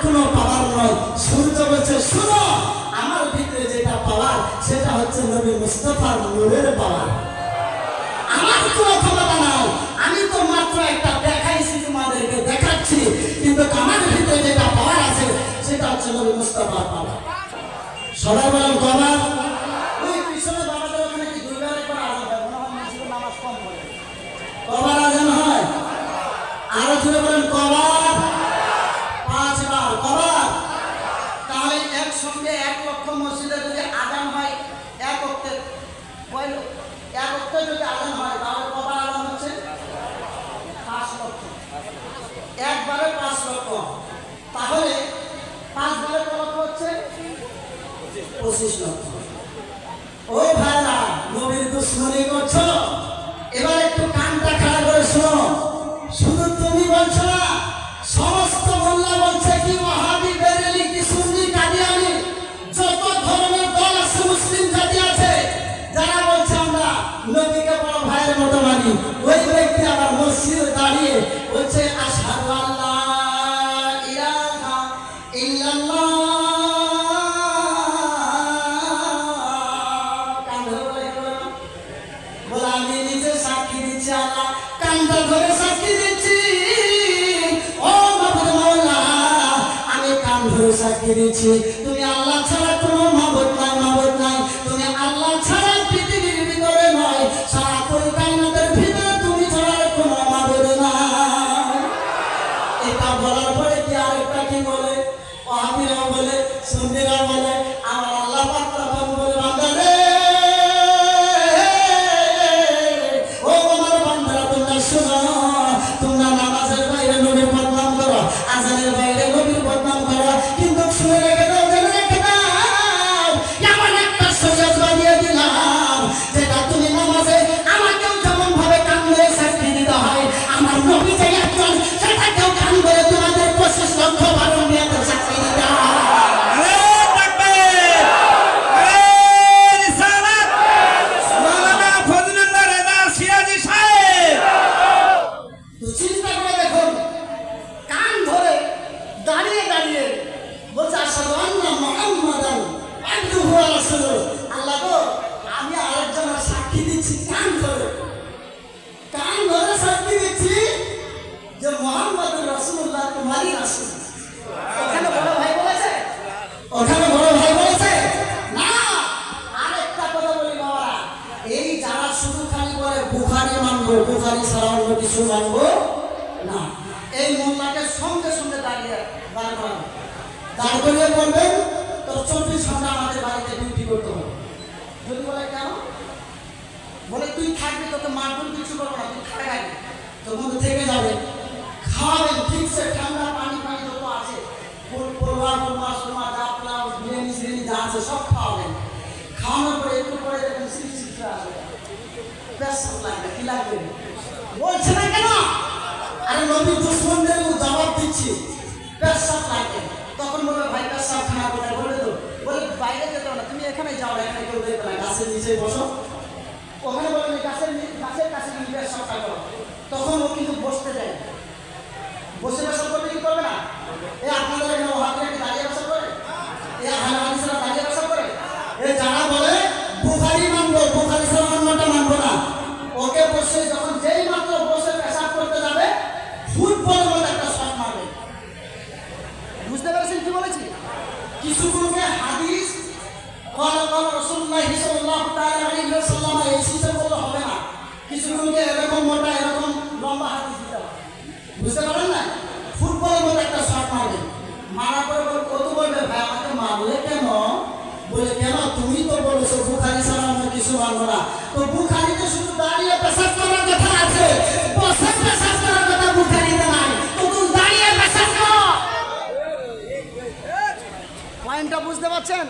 কোনো পাওয়ার নয়। সূর্য বলছে শুনো, আমার ভিতরে যেটা পাওয়ার সেটা হচ্ছে নবী মুস্তাফার নূরের পাওয়ার। আমার কোনো ক্ষমতা নাই, আমি তো মাত্র একটা দেখাইছি, তোমাদেরকে দেখাচ্ছি, কিন্তু আমার ভিতরে যেটা পাওয়ার আছে সেটা হচ্ছে নবী মুস্তাফার পাওয়ার। সবাই বলেন কবার। ওই পিছনে বাবাদের ওখানে কি দুইবার একবার আজান হয়? মনে হয় মসজিদে নামাজ কম পড়ে। কবার আজান হয়? আরো জোরে বলেন কবার। 5 বার। কবার? তাহলে একসঙ্গে 1 লক্ষ মসজিদে যদি আজান হয়, এক ওয়াক্তে যদি আজান হয়, তাহলে কবার আজান হচ্ছে? 5 লক্ষ। একবারে 5 লক্ষ। তাহলে 5 বারে কত লক্ষ হচ্ছে? 25 লক্ষ। ও ভাইরা, নবীর দুশ্মনী করছো, এবার একটু কানটা খাড়া করে শোনো। শুধু তুমি বলছো না, সমস্ত মোল্লা বলছে কি ওয়াহাবি, বেরেলি, কি সুন্নি, কাদিয়ানি, যত ধরনের দল আছে, মুসলিম জাতি আছে, যারা বলছে আমরা নবীকে বড় ভাইয়ের মতো মানি, ওই ব্যক্তি আবার মসজিদে দাঁড়িয়ে বলছে আশহাদু আল্লা ইলাহা ইল্লাল্লাহ। বলে আমি নিজে সাক্ষী দিচ্ছি, আল্লাহ কানটা ধরে সাক্ষী দিচ্ছি, ও মাবুদ মাওলা, আমি কান ধরে সাক্ষী দিচ্ছি, তুমি আল্লাহ ছাড়া কোনো মাবুদ নাই, মাবুদ নাই। তুমি আল্লাহ ছাড়া পৃথিবীর ভিতরে নয়, সারা কায়নাতের ভিতরে তুমি ছাড়া কোনো মাবুদ নাই। এটা বলার পরে কি আরেকটা কি বলে? ওয়াহাবিরাও বলে, সুন্নিরাও বলে, আমার আল্লাহ পাক তখন বলে, বান্দা রে, ও আমার বান্দারা, তোমরা শোনো, তোমরা নামাজের বাইরে নবীর বদনাম করো, আজানের বাইরে নবীর বদনাম করো, কিন্তু শুনে রেখে দাও, জেনে রেখে দাও, এমন একটা শরীয়ত বানিয়ে দিলাম যেটা তুমি নামাজে আমাকেও যেমন ভাবে কান ধরে সাক্ষী দিতে হয়, আমার নবী যে একজন, সেটাকেও কান ধরে তোমাদের 25 লক্ষ বারণ নিয়ে সাক্ষী দিতে হয়। চিন্তা করে দেখুন, কান ধরে দাঁড়িয়ে দাঁড়িয়ে বলছে আশহাদু আন্না মুহাম্মাদান আবদুহু ওয়া রাসূলুহু। আল্লাহ গো, আমি আরেকজনের সাক্ষী দিচ্ছি, কান ধরে সাক্ষী দিচ্ছি যে মুহাম্মাদুর রাসূলুল্লাহ তোমারই রাসূল। ওখানে বড় ভাই বলেছে? ওখানে বড় ভাই বলেছে না। আরেকটা কথা বলি বাবারা, এই যারা শুধু খালি বলে বুখারী মানবো, বুখারী ছাড়া অন্য কিছু মানবো না, এই মোল্লাকে সঙ্গে সঙ্গে দাঁড় করানো, দাঁড় করিয়ে বলবেন তোর 24 ঘন্টা আমাদের বাড়িতে ডিউটি করতে হবে। যদি বলে কেন? বলে তুই থাকবি, তোকে মারধর কিছু করবো না, তুই থাকবি, তোর মধ্যে থেকে যাবে, খাওয়াবেন ঠিকসে, ঠান্ডা পানি যত আছে, পোলা মাছ ডাপলা বিরিয়ানি যা আছে সব খাওয়াবেন। খাওয়ানোর পরে একটু পরে দেখবেন সিটে আসবে, পেশাব লাগবে, কি লাগবে বলছে না কেন? আরে নবী দুশ্মনদের জবাব দিচ্ছি, পেশাব লাগবে। তখন বলবে ভাই পেশাব খানা কোথায়? বলে তো, বলে বাইরে যেতে না, তুমি এখানে যাও, এখানে কেউ দেখবে না, গাছের নিচে বসো। ওখানে বলবে গাছের কাছে কিন্তু পেশাবটা করো। তখন ও কিন্তু বসতে যায়, বসে পেশাব করবে, কি করবে না? আপনাদের এখানে ওয়াহাবিরা দাঁড়িয়ে পেশাব করে? আহলে হাদিসরা দাঁড়িয়ে পেশাব করে? যারা বলে বুখারী মানবো, বুখারী ছাড়া অন্যটা মানবো না, ওকে বসে যখন যেই মাত্র বসে পেশাব করতে যাবে, ফুটবলের মতো একটা শট মারবে। বুঝতে পেরেছেন কি বলেছি? কিছুগুলোকে হাদিস ক্বালা রাসূলুল্লাহ সাল্লাল্লাহু তাআলা আলাইহি ওয়াসাল্লাম এই সিস্টেম বললে হবে না, কিছুগুলোকে এরকম মোটা, এরকম লম্বা হাদিস দিতে হবে। বুঝতে পারেন না? ফুটবলের মতো একটা শট মারবে, মারার পরে কত বলবে ভাই আমাকে মারলে কেন? বলে কেন, তুমি তো বলেছো বুখারী ছাড়া অন্য কিছু মানবো না। তো বুখারীতে শুধু দাঁড়িয়ে পেশাব করার কথা আছে, বসে পেশাব করার কথা বুখারীতে নাই, তো তুমি দাঁড়িয়ে পেশাব করো। পয়েন্টটা বুঝতে পারছেন?